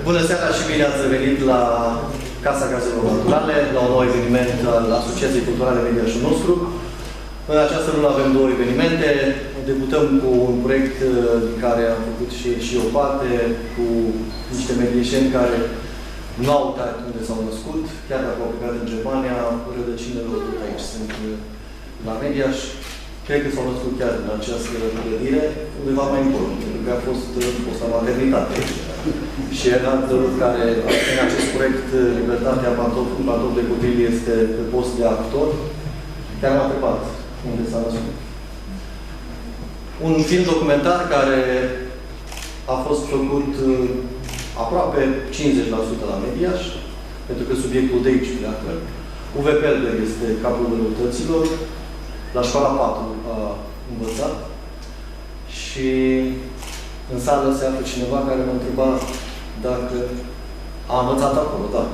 Bună seara și bine ați venit la Casa Gazelor Naturale, la un nou eveniment al Asociației Culturale Mediașul nostru. În această lună avem două evenimente. Debutăm cu un proiect din care am făcut și o parte, cu niște medieșeni care nu au uitat unde s-au născut, chiar dacă au plecat în Germania, rădăcinile lor tot aici sunt la Mediaș. Cred că s-au născut chiar în această clădire, undeva mai încolo, pentru că a fost la maternitate. Și Ernad, care în acest proiect Libertatea Pantof de Copil este pe post de actor, chiar m-a întrebat unde s-a născut. Un film documentar care a fost făcut aproape 50% la Mediaș, pentru că subiectul de aici pleacă. Uwe Pelber este capul răutăților, la școala 4 a învățat și în sală se află cineva care m-a întrebat dacă a învățat acolo, da,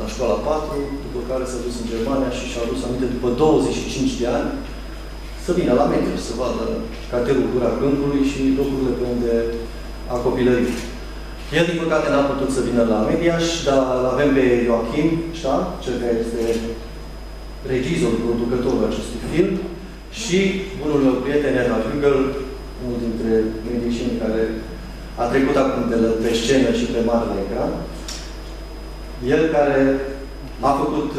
la școala 4, după care s-a dus în Germania și și-a adus aminte după 25 de ani să vină la Mediaș, să vadă cartierul Gura Câmpului și locurile pe unde a copilărit. El, din păcate, n-a putut să vină la Mediaș, dar îl avem pe Joachim Stahl, cel care este regizorul, producătorul acestui film, și bunul meu prieten, Ernad Hügel, unul dintre medieșenii care a trecut acum pe scenă și pe marele ecran. El care a făcut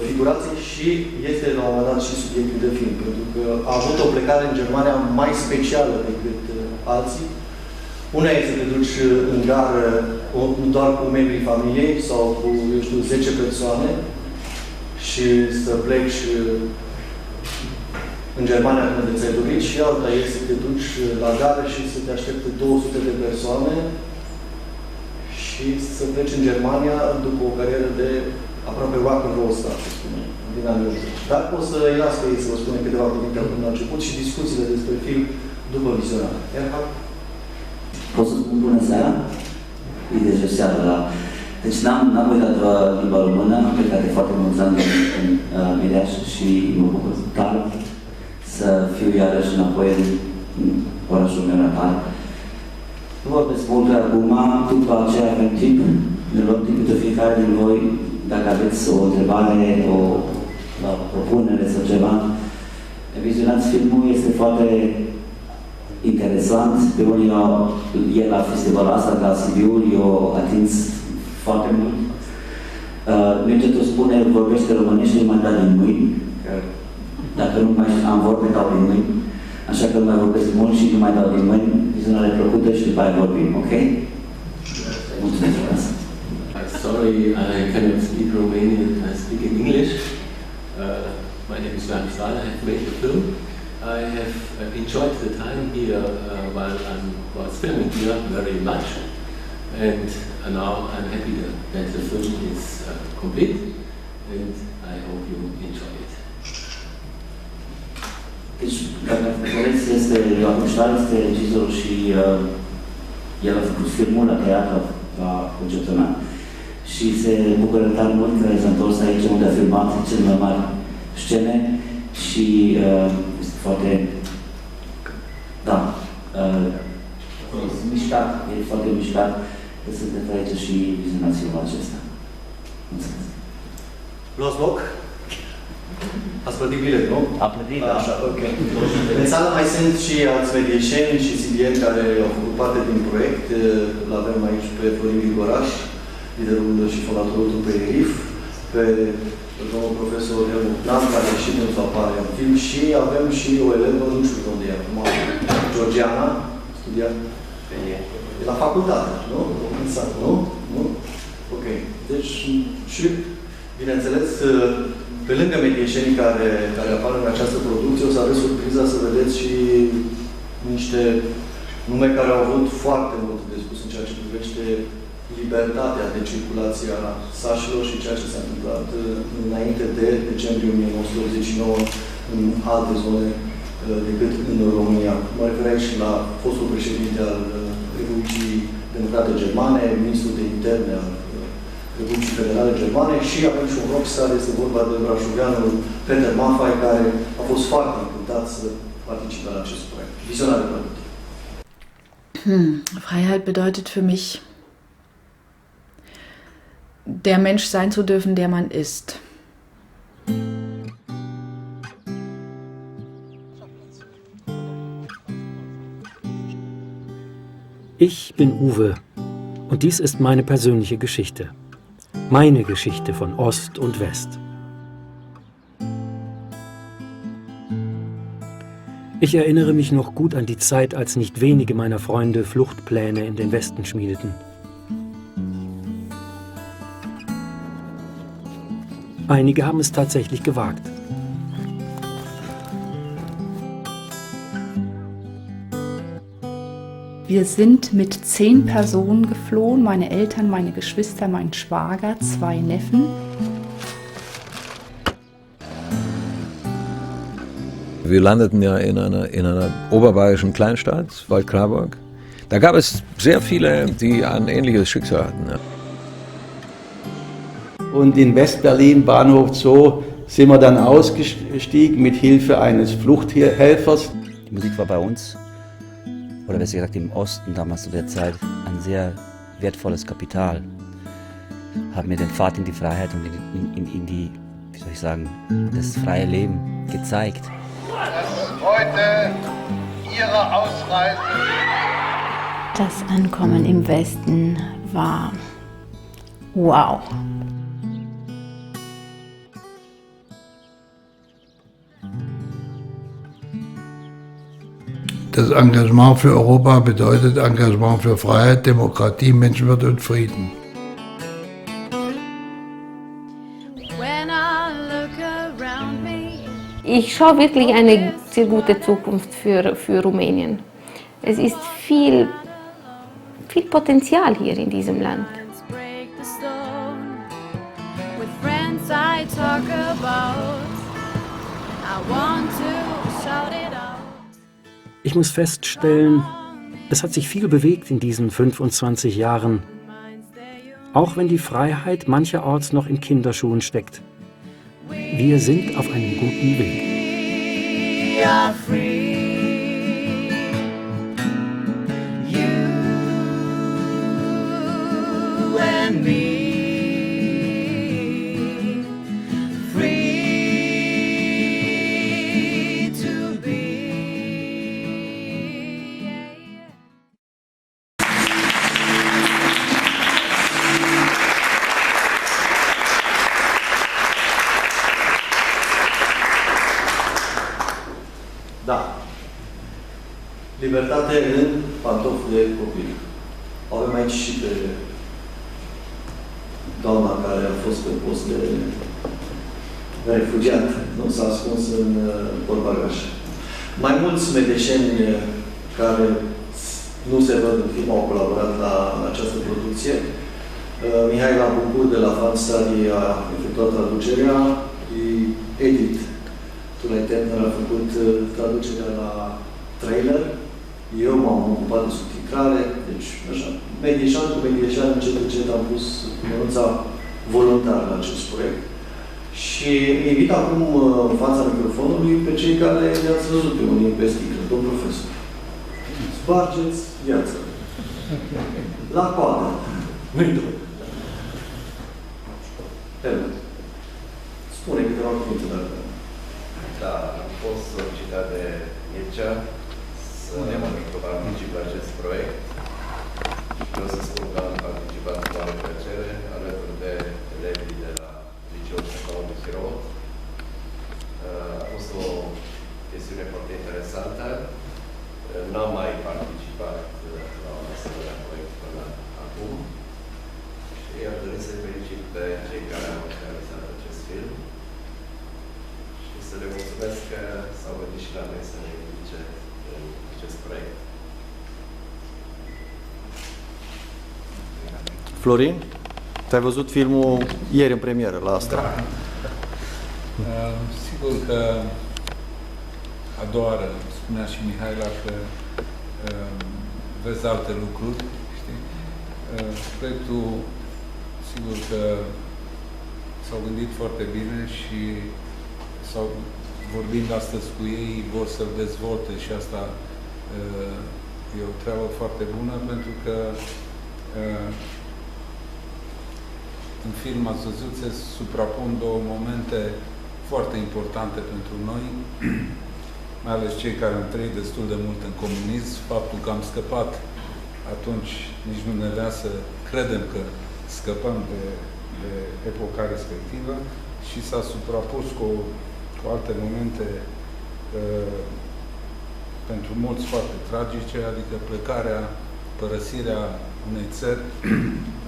figurații și este la un moment dat și subiectul de film, pentru că a avut o plecare în Germania mai specială decât alții. Una este să te duci în gară doar cu membrii familiei sau cu, eu știu, 10 persoane și să pleci în Germania când ți-ai dorit, și alta este să te duci la gară și să te aștepte 200 de persoane și să pleci în Germania după o carieră de aproape rock and roll star, din anii 80. Dar o să îi las pe ei să vă spunem câteva cuvinte acum la început și discuțiile despre film după vizionare. Erhard? Pot să spun bună seara? E deja seara, da. Deci n-am uitat limba română, am plecat de foarte mulți ani în Mediaș și mă bucur tare să fiu iarăși înapoi în orașul meu natal. Nu vorbesc mult acum, după aceea avem timp, ne luăm timp de fiecare din voi, dacă aveți o întrebare, o propunere sau ceva. Vizionați filmul, este foarte interesant. Pe unii el la festivalul asta, la Sibiu, eu atins foarte mult. Mircetul spune, vorbește românește, mai dat din mâini. Dacă nu mai am vorbe, dau din mâini. Așa că nu mai vorbesc mult și nu mai dau din mâini. Vizionare plăcută și după aia vorbim, ok? Mulțumesc pentru asta. Sorry, I cannot speak Romanian, I speak in English. My name is Joachim Stahl, I have made the film. I have enjoyed the time here while I was filming here very much, and now I'm happy that the film is complete, and I hope you enjoy it. Deci, dacă vreți, este Joachim Stahl, este regizorul și el a făcut filmul la teatru la Concepționat. Și se bucură tare mult că s-a întors aici unde a filmat cele mai mari scene și este foarte, da, mișcat, e foarte mișcat că sunteți aici și vizionați filmul acesta. Mulțumesc! Luați loc? Ați plătit bilet, nu? Am plătit, da. Așa, ok. În sală mai sunt și alți medieșeni și silieni care au făcut parte din proiect. Îl avem aici pe Florin Grigoraș, liderul și fondatorul trupei RIF, pe domnul profesor Helmut Nam, care și dânsul apare în film, și avem și o elevă, nu știu unde e acum, Georgiana, studia e la facultate, nu? Nu? Nu? Ok. Deci, și, bineînțeles, pe lângă medieșenii care apar în această producție, o să aveți surpriza să vedeți și niște nume care au avut foarte mult de spus în ceea ce privește libertatea de circulație a sașilor și ceea ce s-a întâmplat înainte de decembrie 1989 în alte zone decât în România. Mă refer aici la fostul președinte al Republicii Democrate Germane, ministrul de interne al Republicii Federale Germane, și avem și un rockstar, este vorba de brașoveanul Peter Maffay, care a fost foarte încântat să participe la acest proiect. Vizionare plăcută. Freiheit bedeutet für mich, der Mensch sein zu dürfen, der man ist. Ich bin Uwe und dies ist meine persönliche Geschichte. Meine Geschichte von Ost und West. Ich erinnere mich noch gut an die Zeit, als nicht wenige meiner Freunde Fluchtpläne in den Westen schmiedeten. Einige haben es tatsächlich gewagt. Wir sind mit 10 Personen geflohen, meine Eltern, meine Geschwister, mein Schwager, 2 Neffen. Wir landeten ja in einer oberbayerischen Kleinstadt, Waldkraiburg. Da gab es sehr viele, die ein ähnliches Schicksal hatten. Ja. Und in West-Berlin, Bahnhof Zoo, sind wir dann ausgestiegen mit Hilfe eines Fluchthelfers. Die Musik war bei uns, oder besser gesagt im Osten damals zu der Zeit, ein sehr wertvolles Kapital. Hat mir den Pfad in die Freiheit und in die, wie soll ich sagen, das freie Leben gezeigt. Dass heute Ihre Ausreise. Das Ankommen im Westen war wow. Das Engagement für Europa bedeutet Engagement für Freiheit, Demokratie, Menschenwürde und Frieden. Ich schaue wirklich eine sehr gute Zukunft für Rumänien. Es ist viel Potenzial hier in diesem Land. Ich muss feststellen, es hat sich viel bewegt in diesen 25 Jahren. Auch wenn die Freiheit mancherorts noch in Kinderschuhen steckt. Wir sind auf einem guten Weg. Da. Libertate în pantof de copil. Avem aici și pe doamna care a fost pe post de refugiat, nu s-a ascuns în portbagaj. Mai mulți medeșeni care nu se văd în film au colaborat la această producție. Mihaela Bucur de la Franz Stadi a efectuat traducerea, Edith Tulai-Tentner a făcut traducerea la trailer, eu m-am ocupat de subtitrare, deci așa, medieșan cu medieșan, încet am pus mânuța voluntar la acest proiect. Și invit acum în fața microfonului pe cei care le-ați văzut pe unii pe sticlă, domn profesor. Spargeți viața. La coadă. Nu-i doi. Helmut. Spune câteva cuvinte dacă... Da, am fost solicitat de Mircea să particip la acest proiect. Vreau să spun că am participat cu mare plăcere alături de elevii de la Liceul Tehnologic Hirot. A fost o chestiune foarte interesantă. N-am mai participat la un asemenea proiect până acum. Și am dorit să felicit pe cei care au realizat acest film. Să le mulțumesc că s-au gândit și la noi să ne implice în acest proiect. Florin, te-ai văzut filmul ieri în premieră la Astra. Da. Sigur că a doua oară, spunea și Mihaela că vezi alte lucruri, știi? Proiectul, sigur că s-au gândit foarte bine și sau vorbind astăzi cu ei, vor să-l dezvolte și asta e o treabă foarte bună pentru că în film ați văzut, se suprapun două momente foarte importante pentru noi, mai ales cei care am trăit destul de mult în comunism. Faptul că am scăpat atunci, nici nu ne vrea să credem că scăpăm de epoca respectivă, și s-a suprapus cu alte momente pentru mulți foarte tragice, adică plecarea, părăsirea unei țări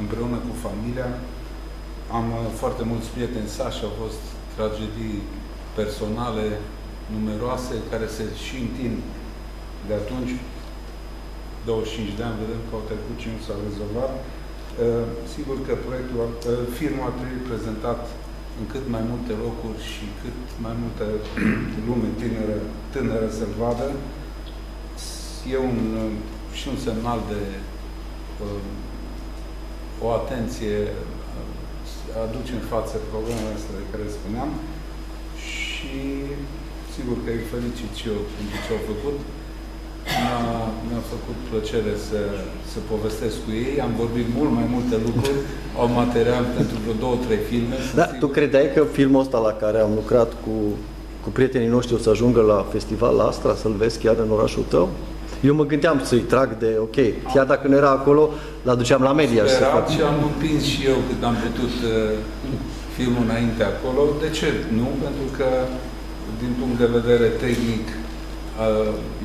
împreună cu familia. Am foarte mulți prieteni sași, au fost tragedii personale numeroase care se și întind de atunci. 25 de ani, vedem că au trecut și nu s-au rezolvat. Sigur că filmul a trebuit prezentat în cât mai multe locuri și cât mai multă lume tânără să-l vadă. E și un semnal de o atenție, aduce în față problemele astea de care spuneam, și sigur că îi felicit și eu pentru ce au făcut. Mi-a făcut plăcere să povestesc cu ei. Am vorbit mult mai multe lucruri, au material pentru vreo 2-3 filme. Da, tu credeai că filmul ăsta la care am lucrat cu prietenii noștri o să ajungă la festival la Astra, să-l vezi chiar în orașul tău? Eu mă gândeam să-i trag de, ok, chiar dacă nu era acolo, l-aduceam la media. Și am împins și eu cât am putut filmul înainte acolo. De ce nu? Pentru că, din punct de vedere tehnic,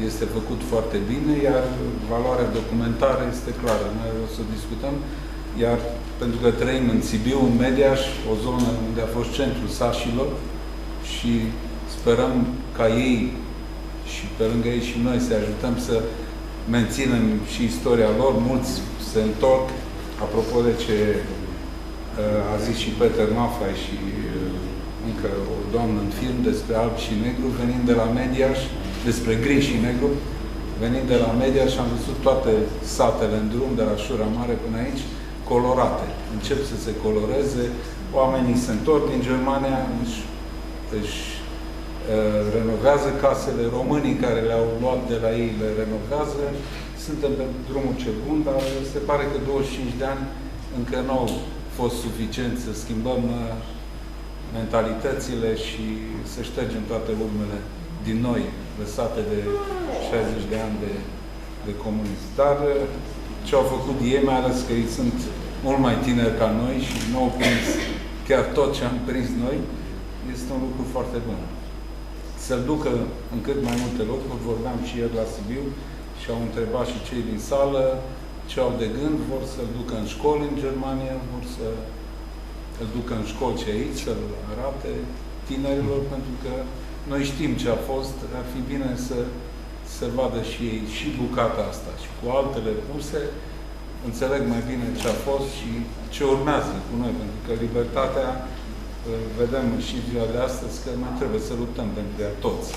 este făcut foarte bine, iar valoarea documentară este clară. Noi o să discutăm, iar pentru că trăim în Sibiu, în Mediaș, o zonă unde a fost centrul sașilor, și sperăm ca ei și pe lângă ei și noi să ajutăm să menținem și istoria lor. Mulți se întorc, apropo de ce a zis și Peter Maffay și încă o doamnă în film despre alb și negru, venind de la Mediaș, despre gri și negru, venind de la Mediaș, am văzut toate satele în drum, de la Șura Mare până aici, colorate. Încep să se coloreze, oamenii se întorc din Germania, își renovează casele, românii care le-au luat de la ei le renovează. Suntem pe drumul cel bun, dar se pare că 25 de ani încă nu au fost suficient să schimbăm mentalitățile și să ștergem toate urmele din noi, lăsate de 60 de ani de comunism. Dar ce au făcut ei, mai ales că ei sunt mult mai tineri ca noi și nu au prins chiar tot ce am prins noi, este un lucru foarte bun. Să-l ducă în cât mai multe locuri, vorbeam și ieri la Sibiu și au întrebat și cei din sală ce au de gând, vor să-l ducă în școli în Germania, vor să-l ducă în școli și aici, să-l arate tinerilor, pentru că noi știm ce a fost, ar fi bine să vadă și ei și bucata asta și cu altele puse, înțeleg mai bine ce a fost și ce urmează cu noi, pentru că libertatea, vedem și ziua de astăzi că mai trebuie să luptăm pentru ea toți,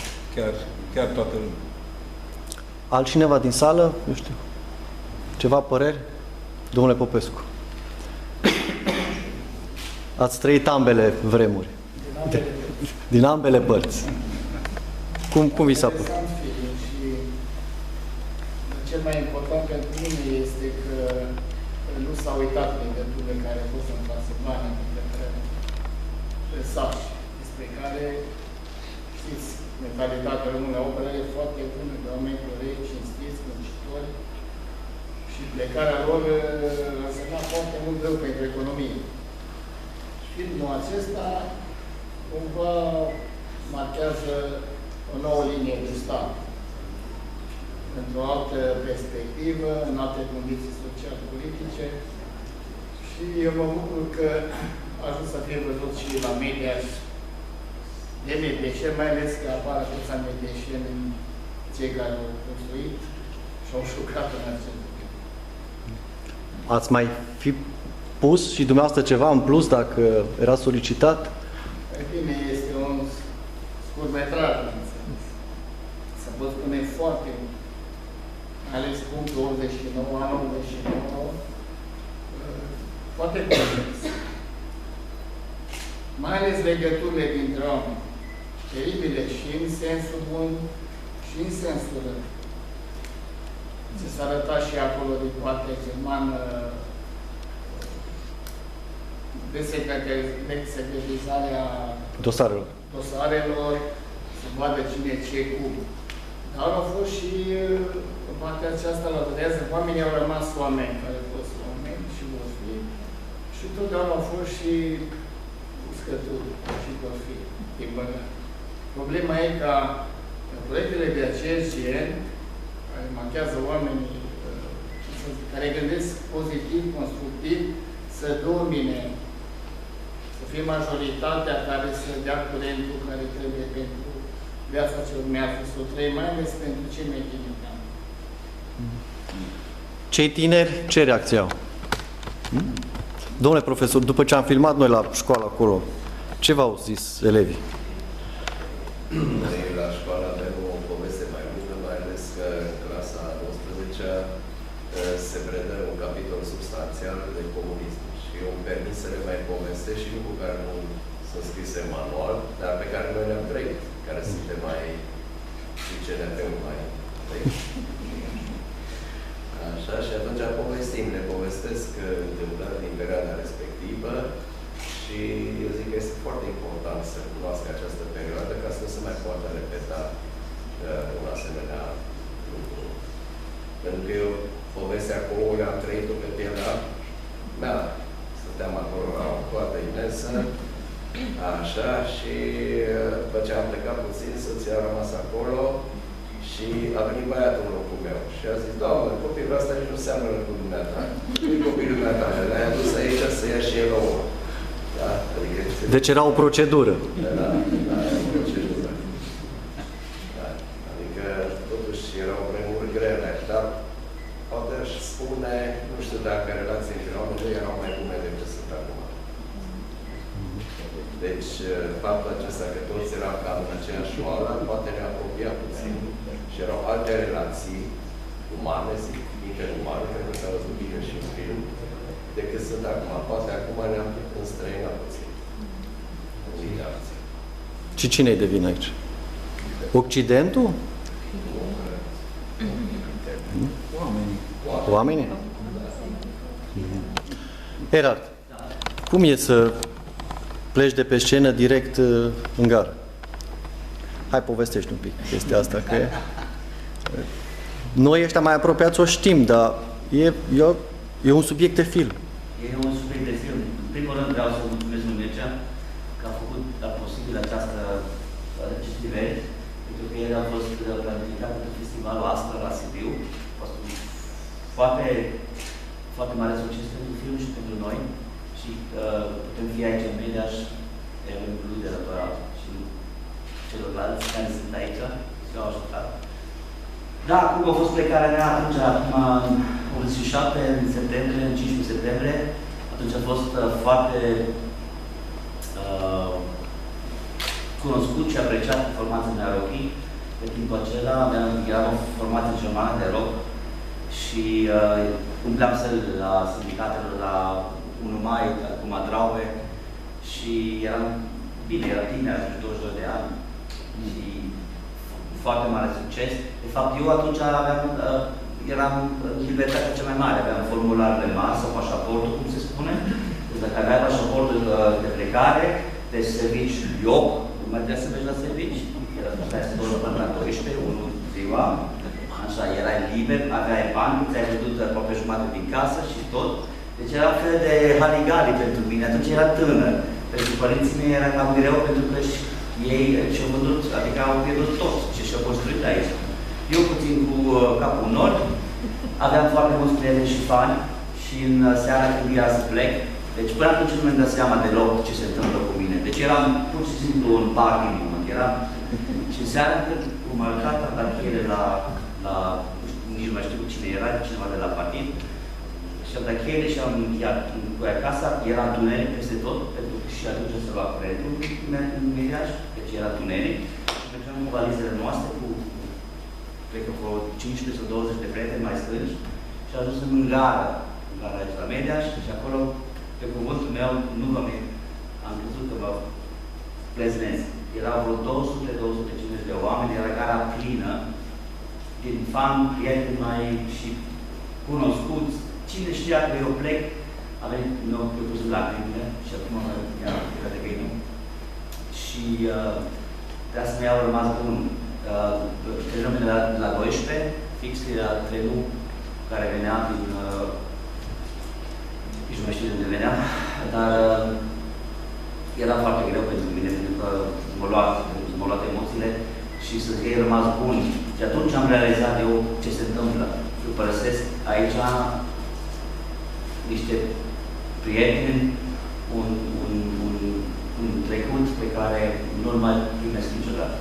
chiar toată lumea. Altcineva din sală? Nu știu. Ceva păreri? Domnule Popescu. Ați trăit ambele vremuri. Din ambele părți. Cum vi s-a părut? Cel mai important pentru mine este că nu s-a uitat legăturile care au fost în transilvania între sași, despre care, știți, mentalitatea română, o părere foarte bună, de oameni corect, cinstiți, muncitori, și plecarea lor a însemnat foarte mult rău pentru economie. Filmul acesta cumva marchează o nouă linie de stat, într-o altă perspectivă, în alte condiții social-politice, și eu mă bucur că a ajuns să fie văzut și la media de Medeșeni, mai ales că apar atâția medeșeni în cei care au construit și au șucat în acest lucru. Ați mai fi pus și dumneavoastră ceva în plus dacă era solicitat? În fine, este un scurtmetraj, se pot spune foarte mult. Mai ales punctul 89, anul 89, foarte complex. Mai ales legăturile dintre oameni, teribile și în sensul bun și în sensul rău. Ce s-a arătat și acolo din partea germană, desecretizarea dosarelor, să vadă cine ce cum. Dar au fost și partea aceasta la vedează, oamenii au rămas oameni, care au fost oameni și vor fi, și totdeauna au fost și uscături și vor fi, din păcate. Problema e ca proiectele de acest gen, care marchează oamenii, care gândesc pozitiv, constructiv, să domine, să fie majoritatea care să dea curentul care trebuie pentru viața ce urmează, să o trăim, mai ales pentru cei mai tineri. Cei tineri, ce reacție au? Domnule profesor, după ce am filmat noi la școală acolo, ce v-au zis elevii? Noi la școală avem o poveste mai bună, mai ales că în clasa 12-a se predă un capitol substanțial de comunism. Și eu îmi permis să le mai povestesc și lucruri care nu sunt scrise în manual, dar pe care noi le-am trăit, care suntem mai și CNP-ul mai trăit. Așa, și atunci povestim, le povestesc întâmplări din perioada respectivă și eu zic că este foarte important să cunoască această perioadă ca să nu se mai poată repeta un asemenea lucru. Pentru că eu povestea acolo am trăit-o pe pielea mea. Stăteam acolo la o coadă imensă, așa, și după ce am plecat puțin, soția a rămas acolo și a venit băiatul în locul meu. Și a zis, doamnă, copilul ăsta nici nu seamănă cu dumneata. Nu-i copilul dumneata, le-ai adus aici să ia și el ouă. Da? Adică deci era o procedură. Da, o procedură. Da. Adică, totuși, erau vremuri grele, dar poate aș spune, nu știu dacă relații între oameni erau mai bune decât sunt acum. Deci, faptul acesta că toți eram cam în aceeași școală, poate ne apropia puțin. Și erau alte relații umane, zic, interumane, pentru că s-a văzut bine și în film, decât sunt acum. Poate acum ne-am înstrăinat puțin. Și cine e de vină aici? Occidentul? Oamenii? Erard, cum e să pleci de pe scenă direct în gară? Hai, povestești un pic chestia asta, că noi ăștia mai apropiați o știm, dar e un subiect de film. E un subiect de film. În primul rând vreau să mulțumesc lui Mircea că a făcut posibil acest event, pentru că el a fost planificat pentru festivalul Astra la Sibiu. A fost un foarte mare succes pentru film și pentru noi. Și putem fi aici în Mediaș, avem lui de doctorat și celorlalți care sunt aici și au ajutat. Da, cum a fost plecarea mea atunci, acum 87, în septembrie, în 15 septembrie, atunci a fost foarte cunoscut și apreciat formația mea rock. Pe timpul acela era o formație germană de rock și umpleam sălile la sindicatelor, la 1 mai, cu Madraue și eram bine, era tineri, atunci 22 de ani și foarte mare succes. De fapt, eu atunci eram în libertatea cea mai mare, aveam formularele mari sau pașaportul, cum se spune. Deci dacă aveai pașaportul de plecare, de servici loc, nu mai trebuia să mergi la servici, trebuia să doar până la 12, 1 ziua, așa, erai liber, aveai bani, ți-ai văzut aproape jumătate din casă și tot. Deci era un fel de haligali pentru mine, atunci era tânăr. Pentru părinții mei era cam greu pentru că ei și-au vândut, adică au pierdut tot ce și-au construit aici. Eu puțin cu capul nord, aveam foarte mulți prieteni și fani și în seara când era să plec, deci până atunci nu mi-am dat seama deloc ce se întâmplă cu mine. Deci eram pur și simplu în party moment, eram și în seara când am arătat atachiere la nici nu mai știu cine era, cineva de la partid, și am dat cheile și am încheiat cu ea casa, era întuneric peste tot, pentru că și atunci se lua curentul în Mediaș, deci era întuneric. Și mergeam cu valizele noastre, cu, cred că vreo 15 sau 20 de prieteni mai strângi, și ajunsem în gara aici la Mediaș, și acolo, pe cuvântul meu, nu am crezut că mă pleznesc. Erau vreo 200-250 de oameni, era gara plină, din fani, prieteni mai și cunoscuți. Cine știa că eu plec a venit din nou pe pus lacrimile și acum mi-a plecat de găină. Și trebuia să-mi iau rămas bun. Trenul de la 12, fix era trenul care venea din... nici nu mai știu de unde venea, dar era foarte greu pentru mine, pentru că m-au luat emoțiile și să fie rămas bun. Și atunci am realizat eu ce se întâmplă. Eu părăsesc aici niște prieteni, un trecut pe care nu-l mai primesc niciodată.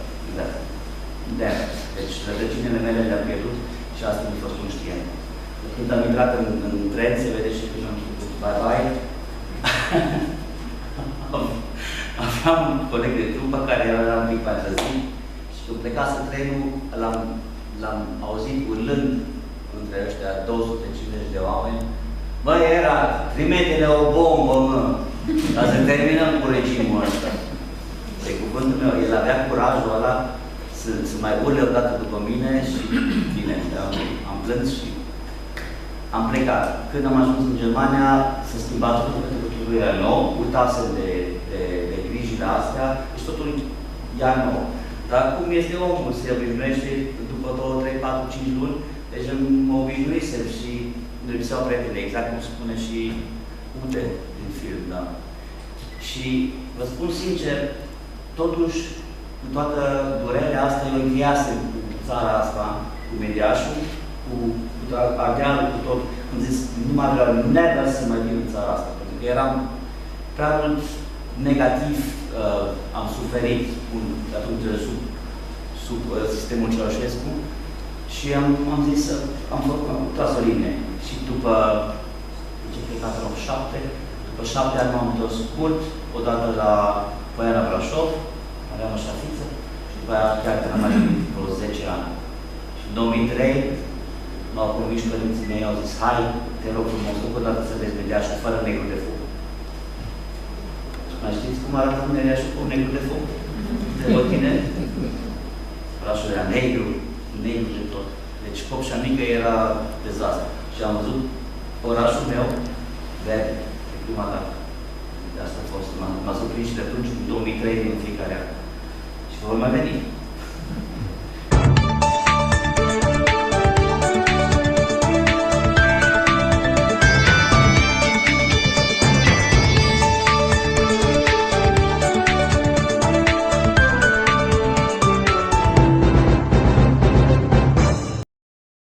Deci rădăcinile mele le-am pierdut și asta mi-a fost conștient. Când am intrat în tren, se vede și că am spus bye-bye. Aveam un coleg de trupă care era un pic mai târziu și când plecase trenul, l-am auzit urlând între ăștia 250 de oameni. Băi, era, trimite-ne o bombă, mă! Ca să terminăm cu regimul ăsta. De cuvântul meu, el avea curajul ăla să mai urle odată după mine și bine, am plâns și am plecat. Când am ajuns în Germania, s-a schimbat totul pentru că totul era nou, uitasem de grijile astea, deci totul iar nou. Dar cum este omul, se obișnuiește după 2, 3, 4, 5 luni, deci mă obișnuisem și îmi lipseau prieteni, exact cum spune și Ude din film, da. Și vă spun sincer, totuși, cu toată durerea asta, eu încheiasem cu țara asta, cu Mediașul, cu Ardealul, cu tot. Am zis, nu mai vreau never să mai vin în țara asta, pentru că eram prea mult negativ, am suferit atunci sub sistemul Ceaușescu și am zis, am tras o linie. Și după, plecat în 87, după 7 ani m-am întors scurt, odată la Poiana Brașov, aveam așa fixă, și după aia chiar când am mai venit vreo 10 ani. Și în 2003 m-au convins părinții mei, au zis, hai, te rog frumos, încă o dată să vezi Mediașul fără negru de foc. Și mai știți cum arată Mediașul cu negru de foc? De la tine? Orașul era negru de tot. Deci Copșa Mică era dezastru. Și am văzut orașul meu verde, de prima dată. De asta a fost, m-a surprins și de atunci, în 2003, din fiecare an. Și vor mai veni.